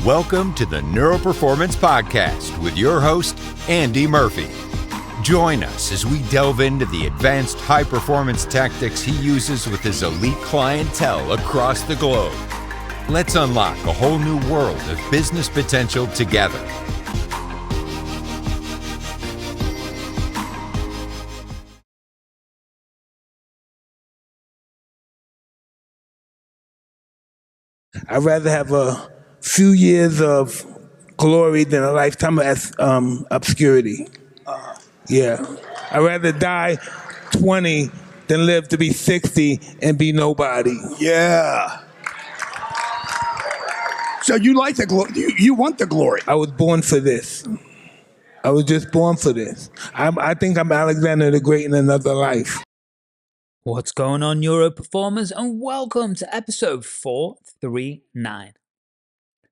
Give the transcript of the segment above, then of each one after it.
Welcome to the Neuroperformance Podcast with your host, Andy Murphy. Join us as we delve into the advanced high-performance tactics he uses with his elite clientele across the globe. Let's unlock a whole new world of business potential together. I'd rather have a few years of glory than a lifetime of obscurity. Yeah. I'd rather die 20 than live to be 60 and be nobody. Yeah. So you like the glory? You want the glory? I was born for this. I was just born for this. I think I'm Alexander the Great in another life. What's going on, Neuroperformers, and welcome to episode 439.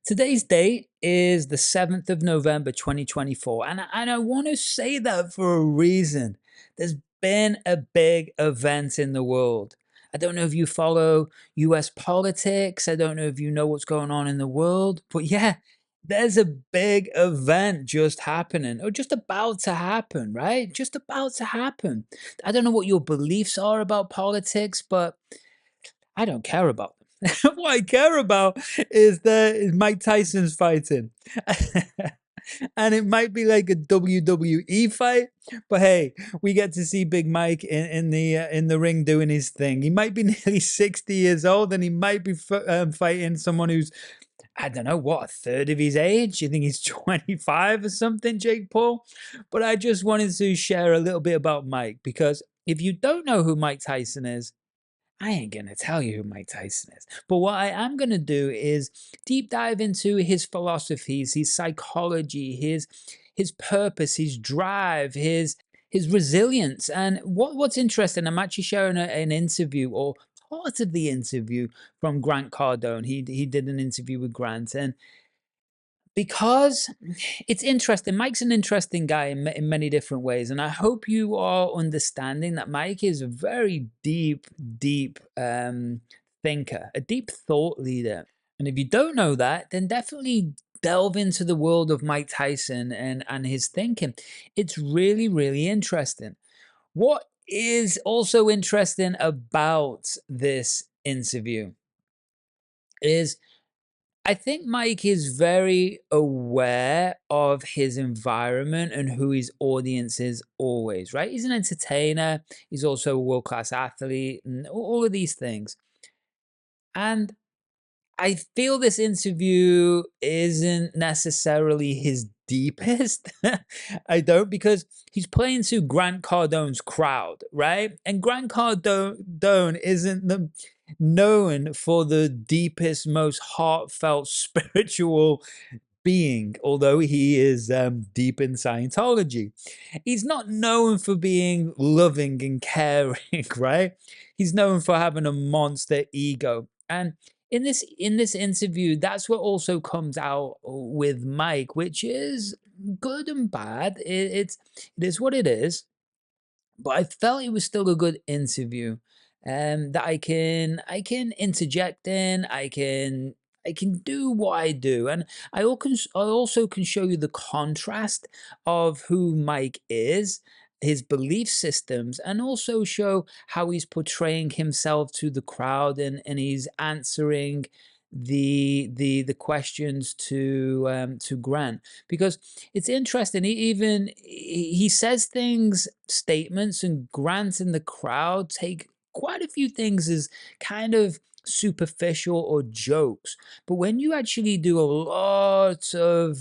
Today's date is the 7th of November 2024, and I want to say that for a reason. There's been a big event in the world. I don't know if you follow US politics, I don't know if you know what's going on in the world, but yeah, there's a big event just happening, or just about to happen, right? Just about to happen. I don't know what your beliefs are about politics, but I don't care about them. What I care about is that Mike Tyson's fighting. And it might be like a WWE fight, but hey, we get to see Big Mike in the ring doing his thing. He might be nearly 60 years old, and he might be fighting someone who's, I don't know, what, a third of his age? You think he's 25 or something, Jake Paul? But I just wanted to share a little bit about Mike, because if you don't know who Mike Tyson is, I ain't going to tell you who Mike Tyson is. But what I am going to do is deep dive into his philosophies, his psychology, his purpose, his drive, his resilience. And what's interesting, I'm actually sharing an interview, or part of the interview, from Grant Cardone. He did an interview with Grant, and because it's interesting. Mike's an interesting guy in many different ways, and I hope you are understanding that Mike is a very deep thinker, a deep thought leader. And if you don't know that, then definitely delve into the world of Mike Tyson and his thinking. It's really, really interesting. What is also interesting about this interview is, I think Mike is very aware of his environment and who his audience is always, right? He's an entertainer. He's also a world-class athlete and all of these things. And I feel this interview isn't necessarily his deepest. I don't, because he's playing to Grant Cardone's crowd, right? And Grant Cardone isn't known for the deepest, most heartfelt spiritual being, although he is deep in Scientology. He's not known for being loving and caring, right? He's known for having a monster ego. And in this interview, that's what also comes out with Mike, which is good and bad. It is what it is. But I felt it was still a good interview, that I can interject in. I can do what I do, and I also can show you the contrast of who Mike is, his belief systems, and also show how he's portraying himself to the crowd, and he's answering the questions to Grant, because it's interesting. He says statements, and Grant and the crowd take quite a few things as kind of superficial or jokes. But when you actually do a lot of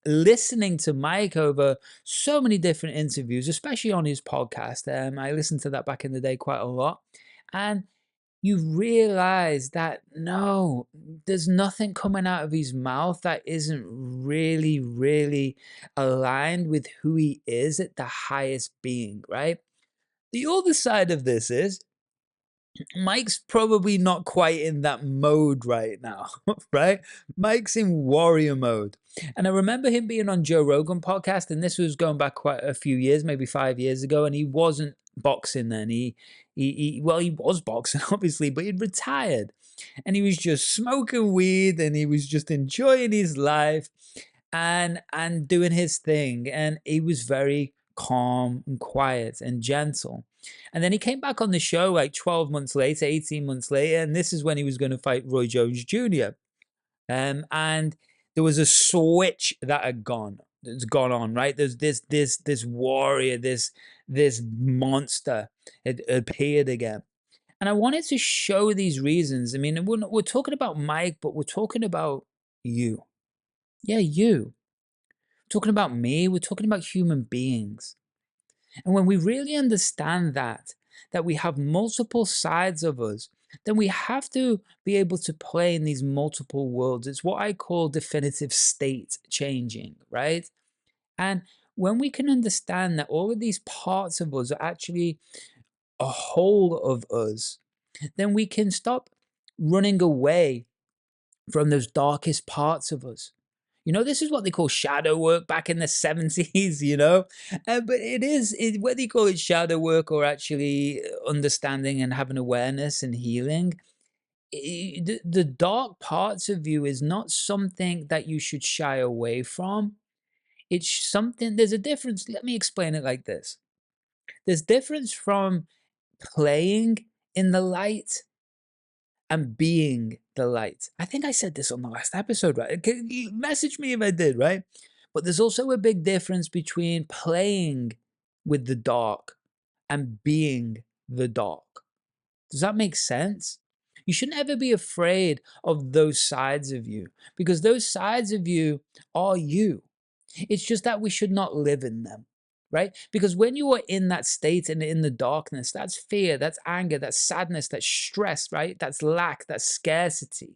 listening to Mike over so many different interviews, especially on his podcast, I listened to that back in the day quite a lot, and you realize that no, there's nothing coming out of his mouth that isn't really, really aligned with who he is at the highest being, right? The other side of this is, Mike's probably not quite in that mode right now, right? Mike's in warrior mode. And I remember him being on Joe Rogan podcast, and this was going back quite a few years, maybe 5 years ago, and he wasn't boxing then. He was boxing, obviously, but he'd retired. And he was just smoking weed, and he was just enjoying his life and doing his thing. And he was very calm and quiet and gentle. And then he came back on the show like 12 months later, 18 months later, and this is when he was going to fight Roy Jones Jr. And there was a switch that had gone. It's gone on, right? There's this warrior, this monster had appeared again. And I wanted to show these reasons. I mean, we're talking about Mike, but we're talking about you. Yeah, you. We're talking about me. We're talking about human beings. And when we really understand that we have multiple sides of us, then we have to be able to play in these multiple worlds. It's what I call definitive state changing, right? And when we can understand that all of these parts of us are actually a whole of us, then we can stop running away from those darkest parts of us. You know, this is what they call shadow work back in the 70s, you know? But whether you call it shadow work or actually understanding and having awareness and healing, the dark parts of you is not something that you should shy away from. It's something, there's a difference. Let me explain it like this. There's difference from playing in the light and being the light. I think I said this on the last episode, right? You message me if I did, right? But there's also a big difference between playing with the dark and being the dark. Does that make sense? You shouldn't ever be afraid of those sides of you because those sides of you are you. It's just that we should not live in them, right? Because when you are in that state and in the darkness, that's fear, that's anger, that's sadness, that's stress, right? That's lack, that's scarcity.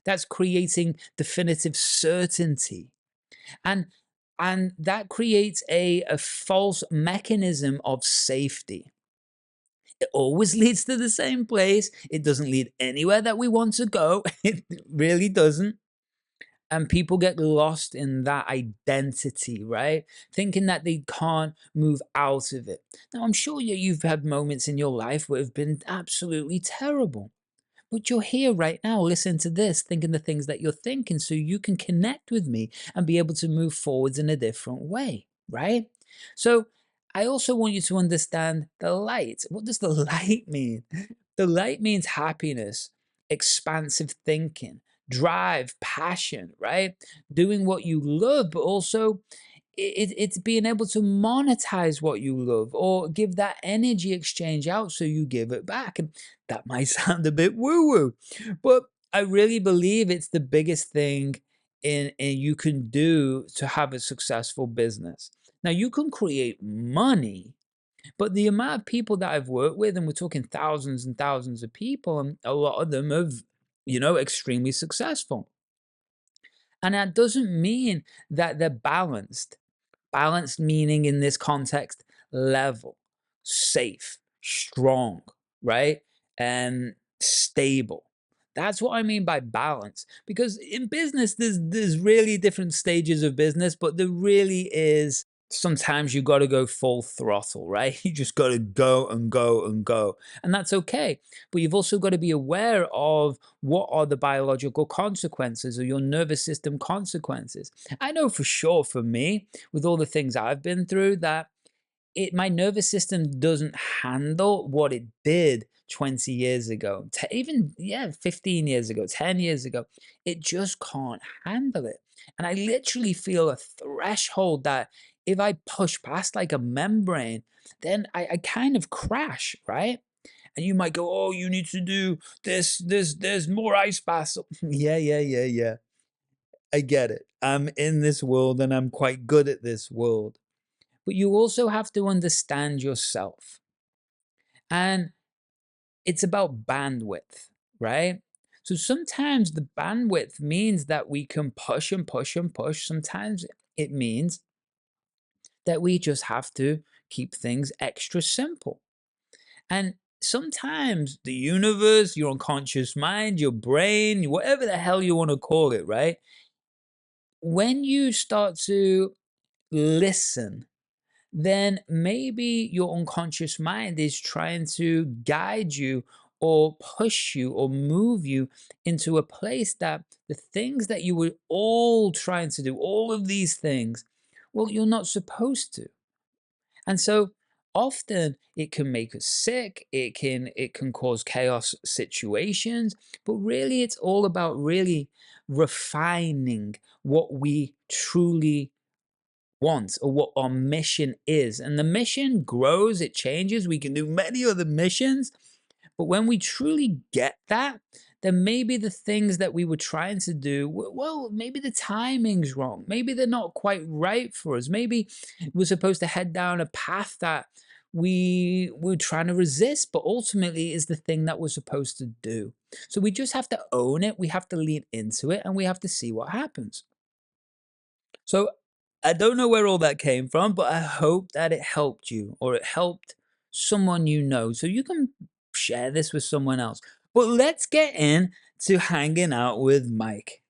That's creating definitive certainty. And that creates a false mechanism of safety. It always leads to the same place. It doesn't lead anywhere that we want to go. It really doesn't. And people get lost in that identity, right? Thinking that they can't move out of it. Now, I'm sure you've had moments in your life where have been absolutely terrible. But you're here right now, listen to this, thinking the things that you're thinking so you can connect with me and be able to move forwards in a different way, right? So I also want you to understand the light. What does the light mean? The light means happiness, expansive thinking, drive, passion, right? Doing what you love, but also it's being able to monetize what you love or give that energy exchange out so you give it back. And that might sound a bit woo-woo, but I really believe it's the biggest thing in you can do to have a successful business. Now you can create money, but the amount of people that I've worked with, and we're talking thousands and thousands of people, and a lot of them have, extremely successful. And that doesn't mean that they're balanced. Balanced meaning in this context, level, safe, strong, right? And stable. That's what I mean by balance. Because in business, there's really different stages of business, but there really is sometimes you got to go full throttle, right? You just got to go and go and go. And that's okay. But you've also got to be aware of what are the biological consequences or your nervous system consequences. I know for sure for me, with all the things I've been through, that my nervous system doesn't handle what it did 20 years ago, even 15 years ago, 10 years ago. It just can't handle it. And I literally feel a threshold that if I push past like a membrane, then I kind of crash, right? And you might go, oh, you need to do this, there's more ice baths. Yeah. I get it. I'm in this world and I'm quite good at this world. But you also have to understand yourself. And it's about bandwidth, right? So sometimes the bandwidth means that we can push and push and push. Sometimes it means that we just have to keep things extra simple. And sometimes the universe, your unconscious mind, your brain, whatever the hell you want to call it, right? When you start to listen, then maybe your unconscious mind is trying to guide you or push you or move you into a place that the things that you were all trying to do, all of these things, well, you're not supposed to. And so often it can make us sick, it can cause chaos situations, but really it's all about really refining what we truly want or what our mission is. And the mission grows, it changes. We can do many other missions, but when we truly get that, then maybe the things that we were trying to do, well, maybe the timing's wrong. Maybe they're not quite right for us. Maybe we're supposed to head down a path that we're trying to resist, but ultimately is the thing that we're supposed to do. So we just have to own it. We have to lean into it and we have to see what happens. So I don't know where all that came from, but I hope that it helped you or it helped someone you know. So you can share this with someone else. But let's get in to hanging out with Mike.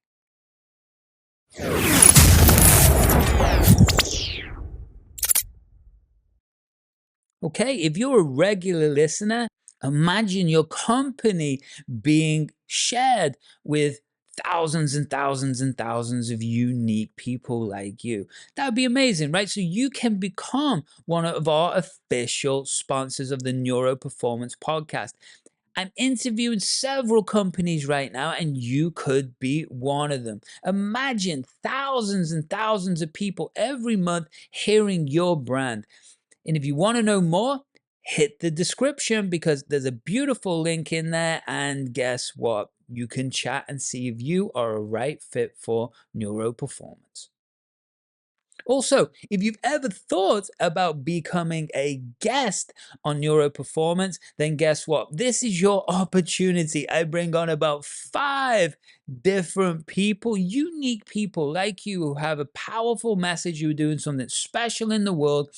Okay, if you're a regular listener, imagine your company being shared with thousands and thousands and thousands of unique people like you. That would be amazing, right? So you can become one of our official sponsors of the Neuro Performance Podcast. I'm interviewing several companies right now, and you could be one of them. Imagine thousands and thousands of people every month hearing your brand. And if you want to know more, hit the description because there's a beautiful link in there. And guess what? You can chat and see if you are a right fit for neuro performance. Also, if you've ever thought about becoming a guest on Neuro Performance, then guess what? This is your opportunity. I bring on about 5 different people, unique people like you who have a powerful message. You're doing something special in the world,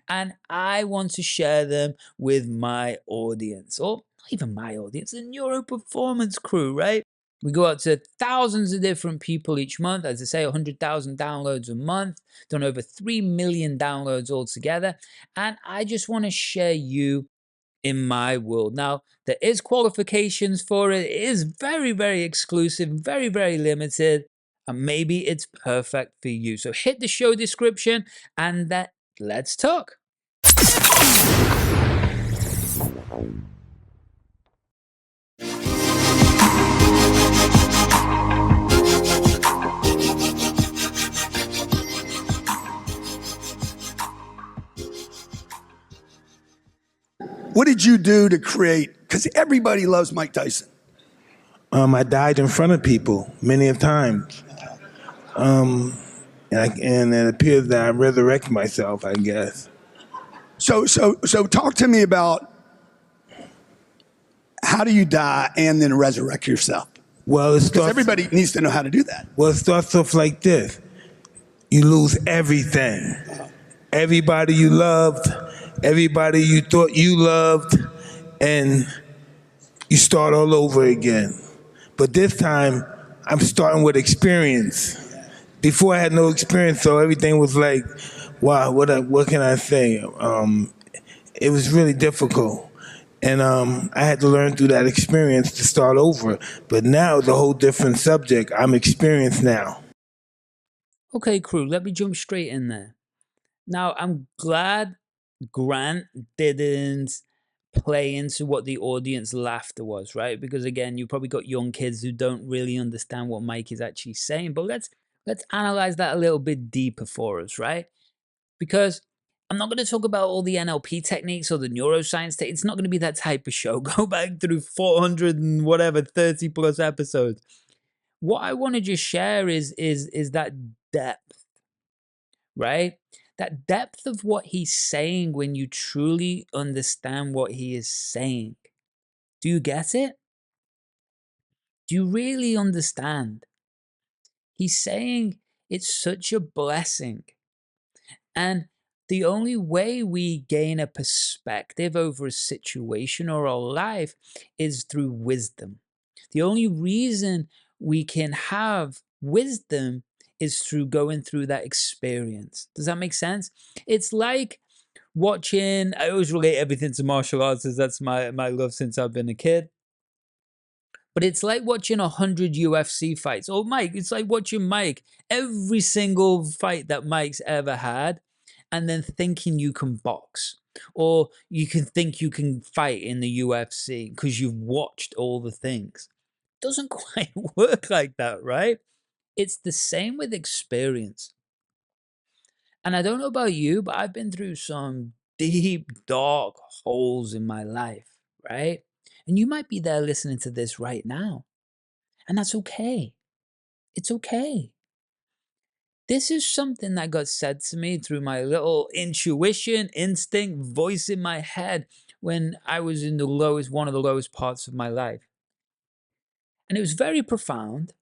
and I want to share them with my audience, or not even my audience, the Neuro Performance crew, right? We go out to thousands of different people each month. As I say, 100,000 downloads a month, done over 3 million downloads altogether. And I just want to share you in my world. Now, there is qualifications for it. It is very, very exclusive, very, very limited. And maybe it's perfect for you. So hit the show description and let's talk. What did you do to create? Because everybody loves Mike Tyson. I died in front of people many a times. And it appears that I resurrect myself, I guess. So talk to me about how do you die and then resurrect yourself? Well, Because everybody needs to know how to do that. Well, it starts off like this. You lose everything. Everybody you loved, everybody you thought you loved, and you start all over again. But this time, I'm starting with experience. Before I had no experience, so everything was like, wow, what can I say? It was really difficult. And I had to learn through that experience to start over. But now it's a whole different subject. I'm experienced now. Okay, crew, let me jump straight in there. Now, I'm glad Grant didn't play into what the audience laughter was, right? Because again, you probably got young kids who don't really understand what Mike is actually saying. But let's analyze that a little bit deeper for us, right? Because I'm not going to talk about all the NLP techniques or the neuroscience. It's not going to be that type of show. Go back through 400 and whatever 30 plus episodes. What I want to just share is that depth, right? That depth of what he's saying when you truly understand what he is saying. Do you get it? Do you really understand? He's saying it's such a blessing. And the only way we gain a perspective over a situation or our life is through wisdom. The only reason we can have wisdom is through going through that experience. Does that make sense? It's like watching, I always relate everything to martial arts, as that's my love since I've been a kid. But it's like watching 100 UFC fights. Or Mike, it's like watching Mike, every single fight that Mike's ever had, and then thinking you can box. Or you can think you can fight in the UFC because you've watched all the things. It doesn't quite work like that, right? It's the same with experience. And I don't know about you, but I've been through some deep, dark holes in my life, right? And you might be there listening to this right now. And that's okay. It's okay. This is something that got said to me through my little intuition, instinct, voice in my head when I was in one of the lowest parts of my life. And it was very profound.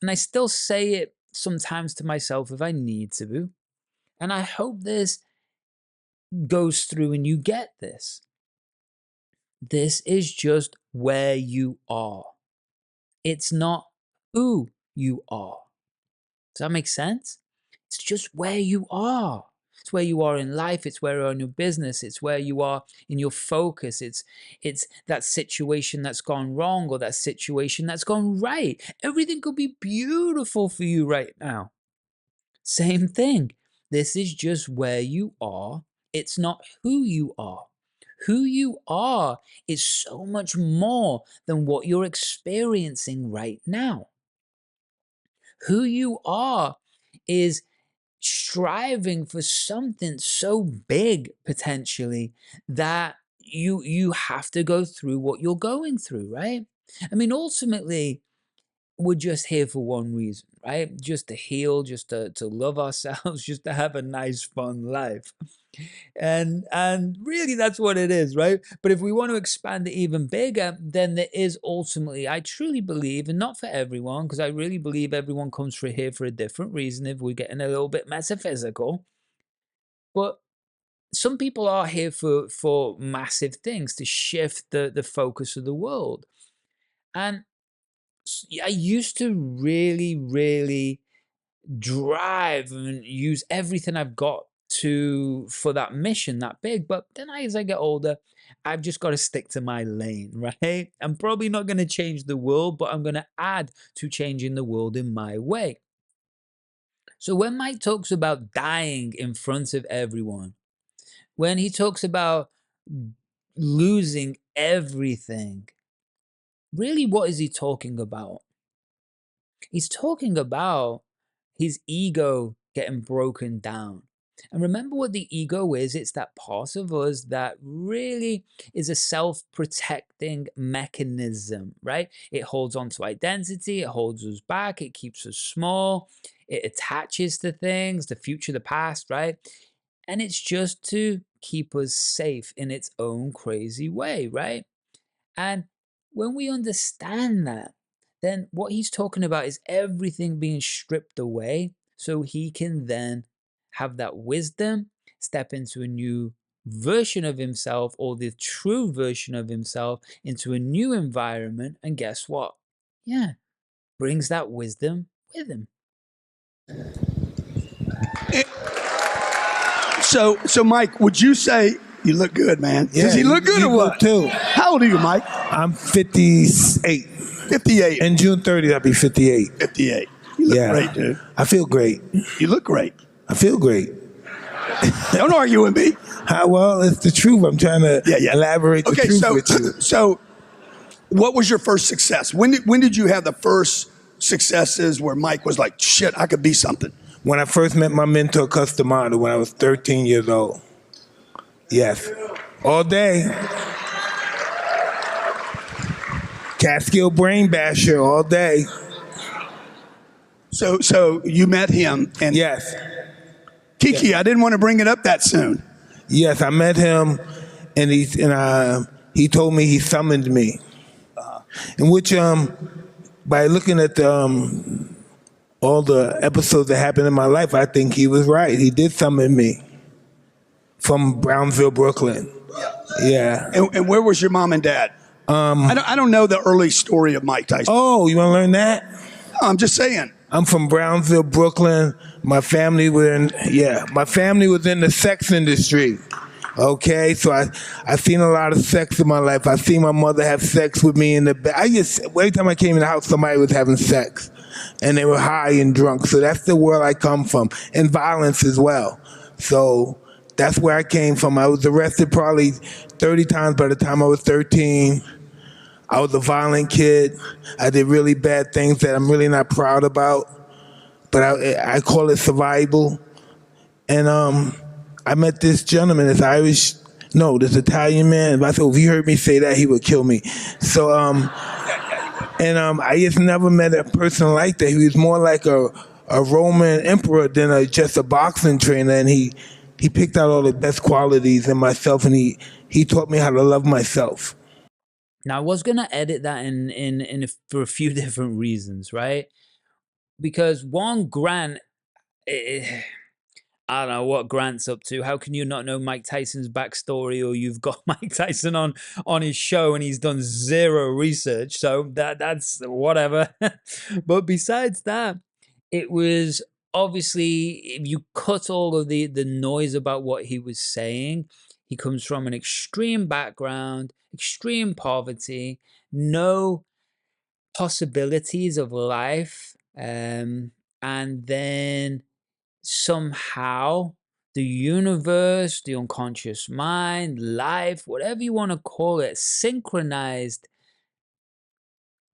And I still say it sometimes to myself if I need to. And I hope this goes through and you get this. This is just where you are. It's not who you are. Does that make sense? It's just where you are. It's where you are in life. It's where you are in your business. It's where you are in your focus. It's that situation that's gone wrong or that situation that's gone right. Everything could be beautiful for you right now. Same thing. This is just where you are. It's not who you are. Who you are is so much more than what you're experiencing right now. Who you are is striving for something so big potentially that you have to go through what you're going through, right? I mean, ultimately, we're just here for one reason, right? Just to heal, just to love ourselves, just to have a nice, fun life. And really that's what it is, right? But if we want to expand it even bigger, then there is ultimately, I truly believe, and not for everyone, because I really believe everyone comes here for a different reason if we're getting a little bit metaphysical. But some people are here for massive things, to shift the focus of the world. And I used to really, really drive and use everything I've got for that mission that big. But then as I get older, I've just got to stick to my lane, right? I'm probably not going to change the world, but I'm going to add to changing the world in my way. So when Mike talks about dying in front of everyone, when he talks about losing everything, really what is he talking about? He's talking about his ego getting broken down. And remember what the ego is. It's that part of us that really is a self-protecting mechanism, right? It holds on to identity. It holds us back. It keeps us small. It attaches to things, the future, the past, right? And it's just to keep us safe in its own crazy way, right? And when we understand that, then what he's talking about is everything being stripped away so he can then have that wisdom, step into a new version of himself, or the true version of himself, into a new environment. And guess what? Yeah, brings that wisdom with him. So Mike, would you say you look good, man? Yeah, Does he look good you or what? look too. How old are you, Mike? I'm 58. 58. In June 30th, I'll be 58. 58. You look great, dude. I feel great. You look great. I feel great. Don't argue with me. Well, it's the truth. I'm trying to elaborate the truth with you. So, what was your first success? When did you have the first successes where Mike was like, shit, I could be something? When I first met my mentor, Customado, when I was 13 years old. Yes. All day. Catskill brain basher all day. So you met him, and yes. Kiki, yes. I didn't want to bring it up that soon. Yes, I met him, and he told me he summoned me, in which by looking at all the episodes that happened in my life, I think he was right. He did summon me. from Brownsville, Brooklyn. Yeah. And where was your mom and dad? I don't know the early story of Mike Tyson. Oh, you want to learn that? I'm just saying. I'm from Brownsville, Brooklyn. My family was in the sex industry. Okay, so I seen a lot of sex in my life. I seen my mother have sex with me in the bed. Every time I came in the house, somebody was having sex, and they were high and drunk. So that's the world I come from, and violence as well. So that's where I came from. I was arrested probably 30 times by the time I was 13. I was a violent kid. I did really bad things that I'm really not proud about, but I call it survival. And I met this gentleman, this Italian man. If he heard me say that, he would kill me. So, I just never met a person like that. He was more like a Roman emperor than just a boxing trainer. And he picked out all the best qualities in myself, and he taught me how to love myself. Now, I was gonna edit that for a few different reasons, right? Because one, Grant, I don't know what Grant's up to. How can you not know Mike Tyson's backstory, or you've got Mike Tyson on his show and he's done zero research? So that's whatever. But besides that, it was obviously, if you cut all of the noise about what he was saying, he comes from an extreme background, extreme poverty, no possibilities of life, and then somehow the universe, the unconscious mind, life, whatever you want to call it, synchronized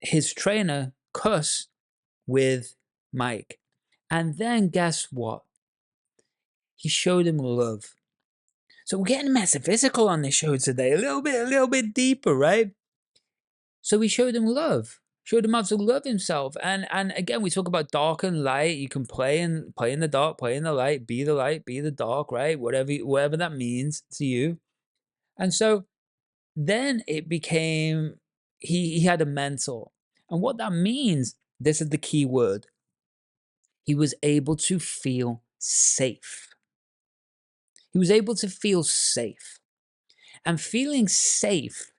his trainer, Cuss, with Mike. And then guess what? He showed him love. So we're getting metaphysical on this show today, a little bit deeper, right? So he showed him love. Showed him how to love himself. And again, we talk about dark and light. You can play in the dark, play in the light, be the dark, right? Whatever that means to you. And so then it became, he had a mentor. And what that means, this is the key word. He was able to feel safe. He was able to feel safe. And feeling safe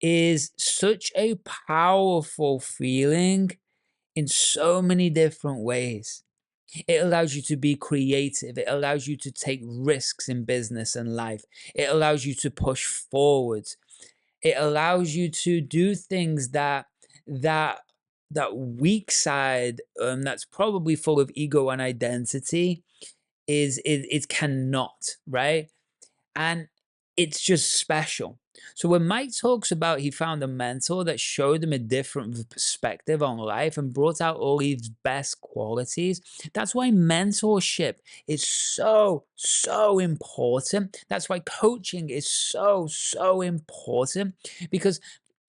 is such a powerful feeling in so many different ways. It allows you to be creative. It allows you to take risks in business and life. It allows you to push forwards. It allows you to do things that weak side that's probably full of ego and identity it cannot, right? And it's just special. So when Mike talks about he found a mentor that showed him a different perspective on life and brought out all his best qualities, that's why mentorship is so important. That's why coaching is so important, because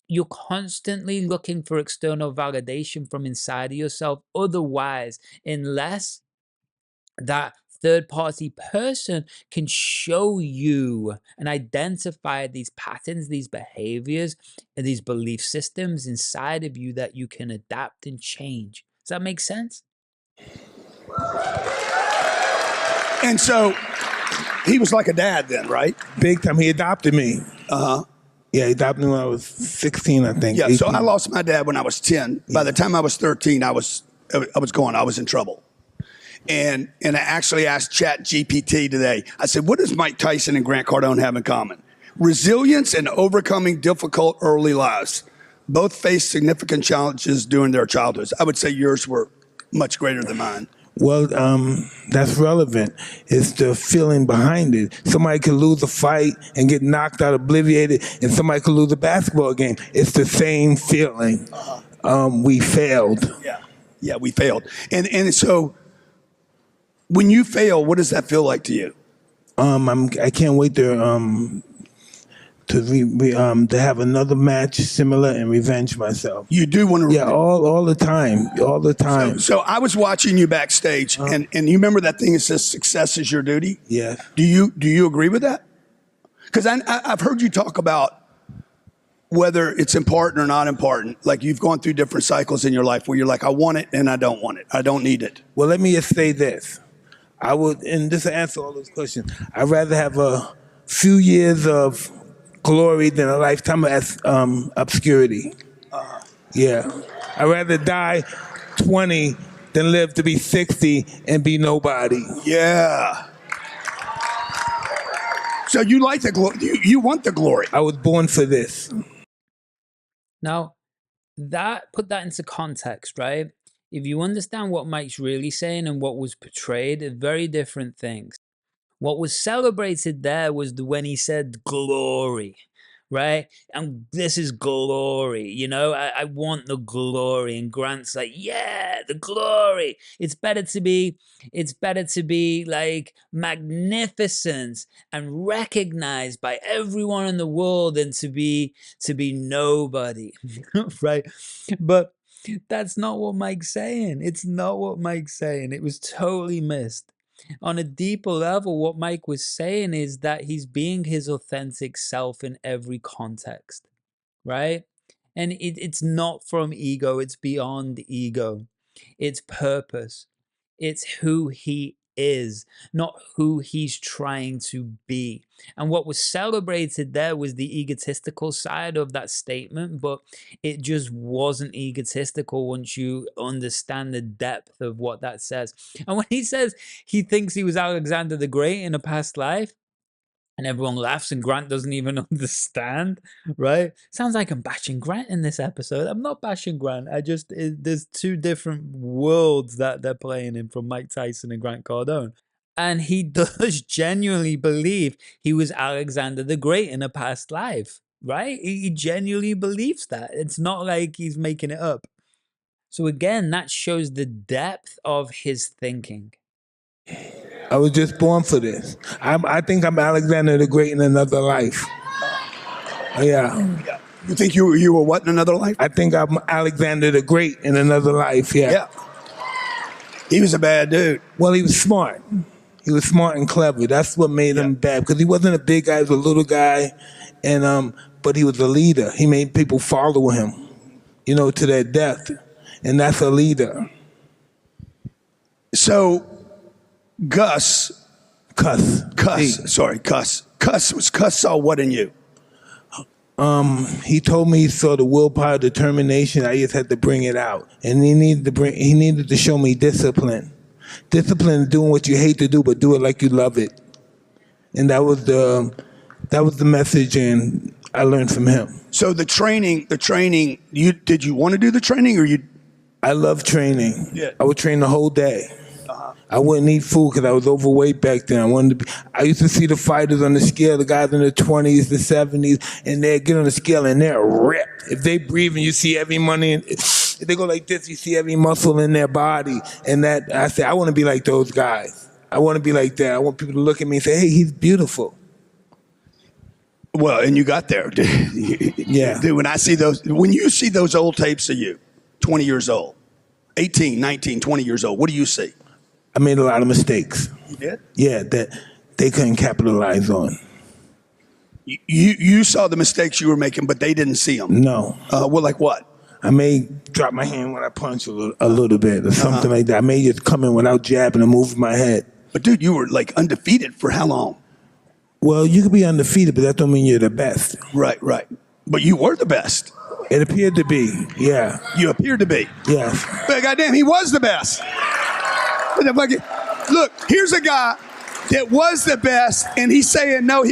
you're constantly looking for external validation from inside of yourself. Otherwise, unless that third-party person can show you and identify these patterns, these behaviors, and these belief systems inside of you that you can adapt and change. Does that make sense? And so he was like a dad then, right? Big time. He adopted me. Yeah, he adopted me when I was 16, I think. Yeah, 18. so I lost my dad when I was 10. By the time I was 13, I was in trouble. And I actually asked ChatGPT today, I said, what does Mike Tyson and Grant Cardone have in common? Resilience and overcoming difficult early lives. Both faced significant challenges during their childhoods. I would say yours were much greater than mine. Well, that's relevant. It's the feeling behind it. Somebody could lose a fight and get knocked out, obliterated, and somebody could lose a basketball game. It's the same feeling. We failed. Yeah, we failed. And so when you fail, what does that feel like to you? I can't wait to have another match similar and revenge myself. You do want to? Yeah, all the time. So I was watching you backstage, and you remember that thing that says "success is your duty." Yeah. Do you agree with that? Because I've heard you talk about whether it's important or not important. Like you've gone through different cycles in your life where you're like, I want it and I don't want it. I don't need it. Well, let me just say this. I would, and this will answer all those questions. I'd rather have a few years of glory than a lifetime of obscurity. Yeah. I'd rather die 20 than live to be 60 and be nobody. Yeah. So you like the glory. You want the glory. I was born for this. Now, put that into context, right? If you understand what Mike's really saying and what was portrayed, are very different things. What was celebrated there was when he said glory, right? And this is glory, you know, I want the glory. And Grant's like, yeah, the glory. It's better to be like magnificent and recognized by everyone in the world than to be nobody, right? But that's not what Mike's saying. It's not what Mike's saying. It was totally missed. On a deeper level, what Mike was saying is that he's being his authentic self in every context, right? And it's not from ego, it's beyond ego. It's purpose. It's who he is, not who he's trying to be. And what was celebrated there was the egotistical side of that statement, but it just wasn't egotistical once you understand the depth of what that says. And when he says he thinks he was Alexander the Great in a past life, and everyone laughs and Grant doesn't even understand, right? Sounds like I'm bashing Grant in this episode. I'm not bashing Grant. There's two different worlds that they're playing in from Mike Tyson and Grant Cardone. And he does genuinely believe he was Alexander the Great in a past life, right? He genuinely believes that. It's not like he's making it up. So again, that shows the depth of his thinking. I was just born for this. I think I'm Alexander the Great in another life. Yeah. You think you were what in another life? I think I'm Alexander the Great in another life, yeah. Yeah. He was a bad dude. Well, he was smart. He was smart and clever. That's what made him bad, because he wasn't a big guy, he was a little guy, and but he was a leader. He made people follow him, you know, to their death, and that's a leader. So, Cuss saw what in you? He told me he saw the willpower, determination. I just had to bring it out, and he needed to show me discipline. Discipline, doing what you hate to do, but do it like you love it. And that was the message, and I learned from him. So the training. Did you want to do the training, or you? I love training. Yeah. I would train the whole day. I wouldn't eat food because I was overweight back then. I used to see the fighters on the scale, the guys in the 20s, the 70s, and they'd get on the scale and they're ripped. If they breathe and you see every if they go like this, you see every muscle in their body. And I said, I want to be like those guys. I want to be like that. I want people to look at me and say, hey, he's beautiful. Well, and you got there. Yeah. Dude, when you see those old tapes of you, 20 years old, 18, 19, 20 years old, what do you see? I made a lot of mistakes. You did? Yeah, that they couldn't capitalize on. You saw the mistakes you were making, but they didn't see them. No. Well, like what? I may drop my hand when I punch a little bit or something like that. I may just come in without jabbing and move my head. But dude, you were like undefeated for how long? Well, you could be undefeated, but that don't mean you're the best. Right. But you were the best. It appeared to be, yeah. You appeared to be. Yes. But goddamn, he was the best. Look, here's a guy that was the best, and he's saying no.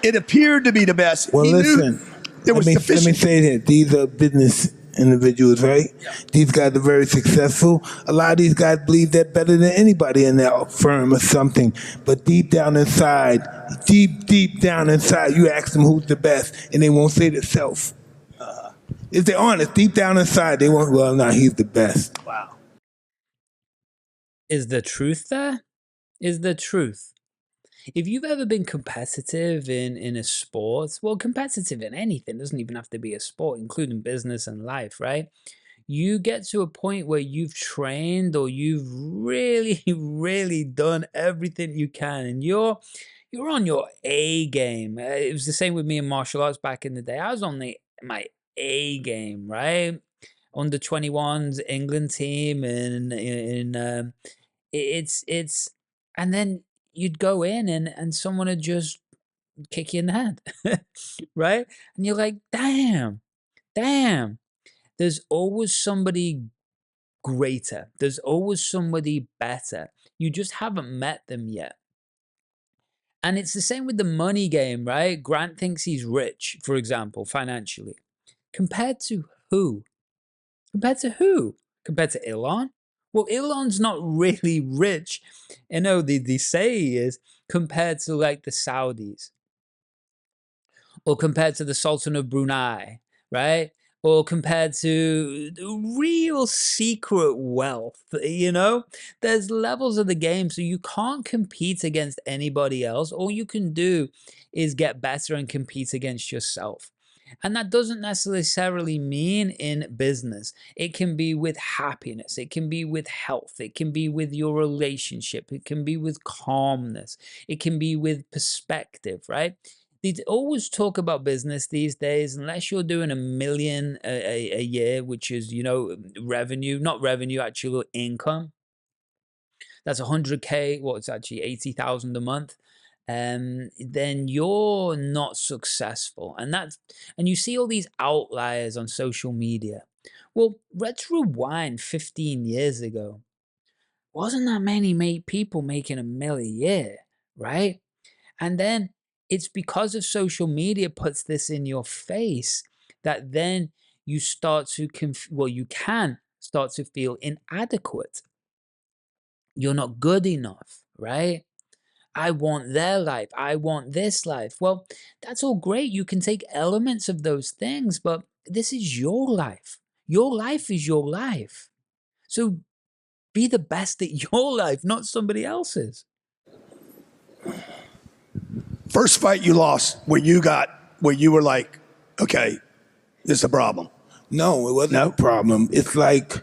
It appeared to be the best. Well, he listen. There was let me say that these are business individuals, right? Yeah. These guys are very successful. A lot of these guys believe they're better than anybody in their firm or something. But deep down inside, you ask them who's the best, and they won't say the self. If they're honest, deep down inside, they won't. Well, no, he's the best. Wow. Is the truth there? Is the truth? If you've ever been competitive in a sport, well, competitive in anything, doesn't even have to be a sport, including business and life, right? You get to a point where you've trained or you've really, really done everything you can, and you're on your A game. It was the same with me in martial arts back in the day. I was on my A game, right? Under 21s England team, and it's and then you'd go in and someone would just kick you in the head, right? And you're like, damn, there's always somebody greater. There's always somebody better. You just haven't met them yet. And it's the same with the money game, right? Grant thinks he's rich, for example, financially. Compared to who? Compared to who? Compared to Elon? Well, Elon's not really rich. You know, they say he is, compared to like the Saudis, or compared to the Sultan of Brunei, right? Or compared to real secret wealth, you know? There's levels of the game, so you can't compete against anybody else. All you can do is get better and compete against yourself. And that doesn't necessarily mean in business. It can be with happiness, it can be with health, it can be with your relationship, it can be with calmness, it can be with perspective, right? They always talk about business these days, unless you're doing 1 million a year, which is, you know, revenue, not revenue, actual income. That's 100K, well, it's actually 80,000 a month. Then you're not successful. And you see all these outliers on social media. Well, let's rewind 15 years ago. Wasn't that many people making 1 million a year, right? And then it's because of social media puts this in your face that then you start to, you can start to feel inadequate. You're not good enough, right? I want their life. I want this life. Well, that's all great. You can take elements of those things, but this is your life. Your life is your life. So be the best at your life, not somebody else's. First fight you lost, where you were like, okay, this is a problem. No, it wasn't a problem. It's like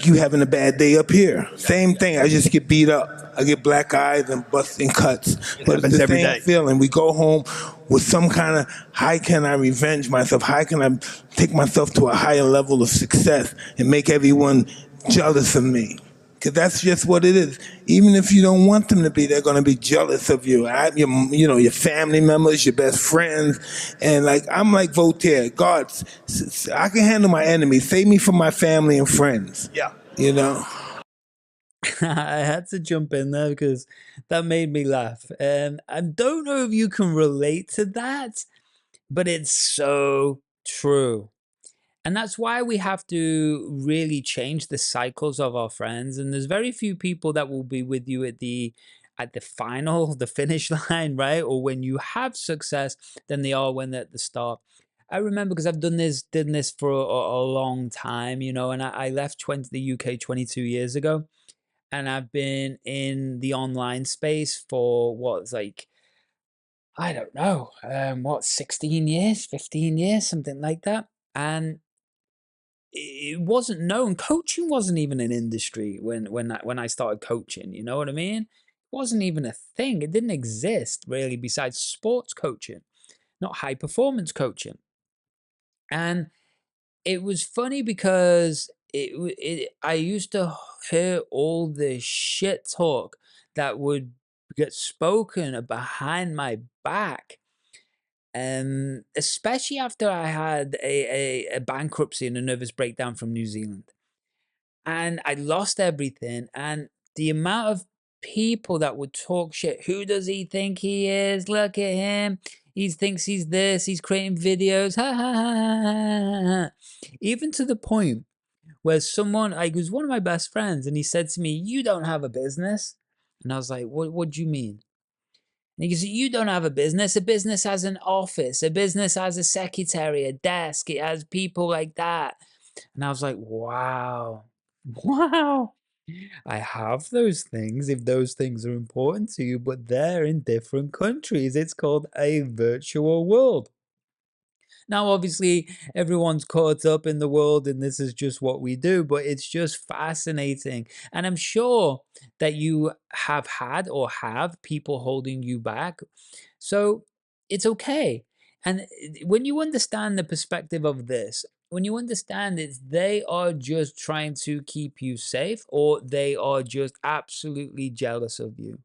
you having a bad day up here. Same thing. I just get beat up. I get black eyes and busting cuts. But it's the same feeling. We go home with some kind of, how can I revenge myself? How can I take myself to a higher level of success and make everyone jealous of me? Because that's just what it is. Even if you don't want them to be, they're going to be jealous of you. Your family members, your best friends. And I'm like Voltaire. God, I can handle my enemies. Save me from my family and friends. Yeah. You know? I had to jump in there because that made me laugh. And I don't know if you can relate to that, but it's so true. And that's why we have to really change the cycles of our friends. And there's very few people that will be with you at the final, the finish line, right? Or when you have success, than they are when they're at the start. I remember because I've done this for a long time, you know, and I left the UK 22 years ago. And I've been in the online space for I don't know, 16 years, 15 years, something like that. And it wasn't known. Coaching wasn't even an industry when I started coaching. You know what I mean? It wasn't even a thing. It didn't exist really besides sports coaching, not high performance coaching. And it was funny because I used to hear all the shit talk that would get spoken behind my back. Especially after I had a bankruptcy and a nervous breakdown from New Zealand. And I lost everything. And the amount of people that would talk shit. Who does he think he is? Look at him. He thinks he's this. He's creating videos. Ha ha ha ha ha. Ha. Even to the point where someone, was one of my best friends, and he said to me, "You don't have a business." And I was like, What do you mean?" And he goes, "You don't have a business. A business has an office. A business has a secretary, a desk. It has people like that." And I was like, wow, wow. I have those things if those things are important to you, but they're in different countries. It's called a virtual world. Now, obviously, everyone's caught up in the world and this is just what we do, but it's just fascinating. And I'm sure that you have had or have people holding you back. So it's okay. And when you understand the perspective of this, when you understand it's they are just trying to keep you safe or they are just absolutely jealous of you.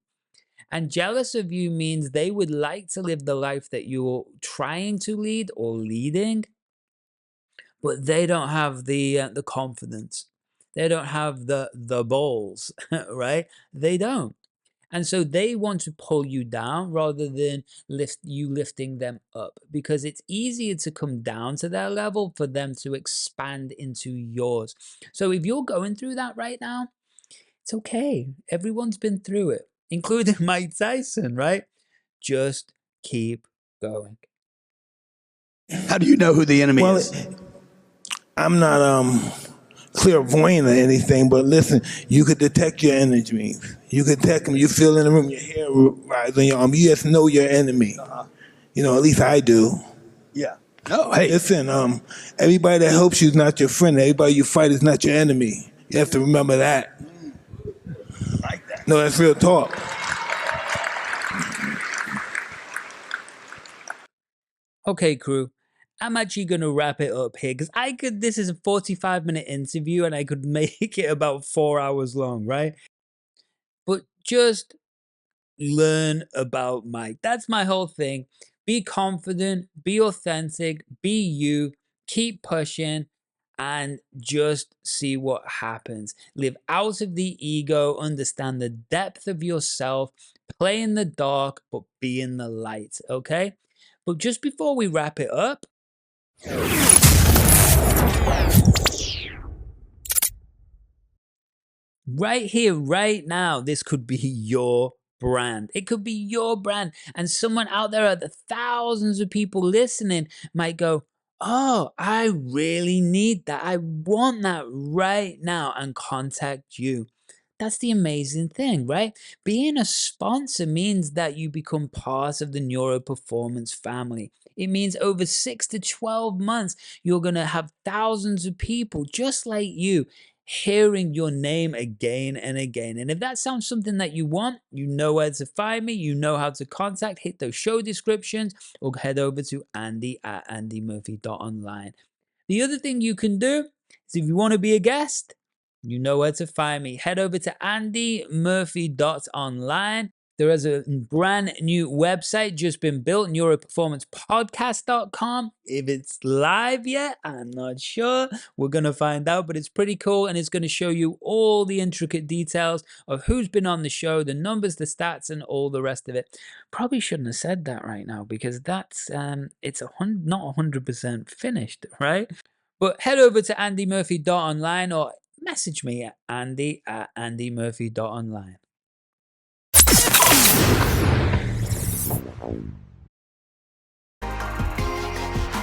And jealous of you means they would like to live the life that you're trying to lead or leading, but they don't have the confidence. They don't have the balls, right? They don't. And so they want to pull you down rather than lifting them up, because it's easier to come down to their level for them to expand into yours. So if you're going through that right now, it's okay. Everyone's been through it, including Mike Tyson, right? Just keep going. How do you know who the enemy is? I'm not clairvoyant or anything, but listen, you could detect your enemies. You could detect them. You feel in the room, your hair rise on your arm. You just know your enemy. You know, at least I do. Yeah. No, hey. Listen, everybody that helps you is not your friend. Everybody you fight is not your enemy. You have to remember that. Like that. No, that's real talk. Okay, crew. I'm actually going to wrap it up here because this is a 45-minute interview and I could make it about 4 hours long, right? But just learn about Mike. That's my whole thing. Be confident, be authentic, be you, keep pushing, and just see what happens. Live out of the ego, understand the depth of yourself, play in the dark, but be in the light, okay? But just before we wrap it up, right here, right now, this could be your brand. It could be your brand. And someone out there, the thousands of people listening, might go, oh, I really need that. I want that right now, and contact you. That's the amazing thing, right? Being a sponsor means that you become part of the Neuro Performance family. It means over 6 to 12 months, you're going to have thousands of people just like you hearing your name again and again. And if that sounds something that you want, you know where to find me, you know how to contact, hit those show descriptions, or head over to andy@andymurphy.online. The other thing you can do is, if you want to be a guest, you know where to find me. Head over to andymurphy.online. There is a brand new website just been built, neuroperformancepodcast.com. If it's live yet, I'm not sure. We're going to find out, but it's pretty cool, and it's going to show you all the intricate details of who's been on the show, the numbers, the stats, and all the rest of it. Probably shouldn't have said that right now, because that's it's not 100% finished, right? But head over to andymurphy.online or message me at andy@andymurphy.online.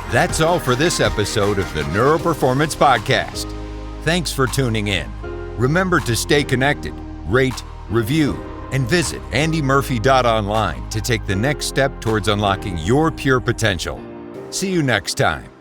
That's all for this episode of the Neuro-Performance Podcast. Thanks for tuning in. Remember to stay connected, rate, review, and visit andymurphy.online to take the next step towards unlocking your pure potential. See you next time.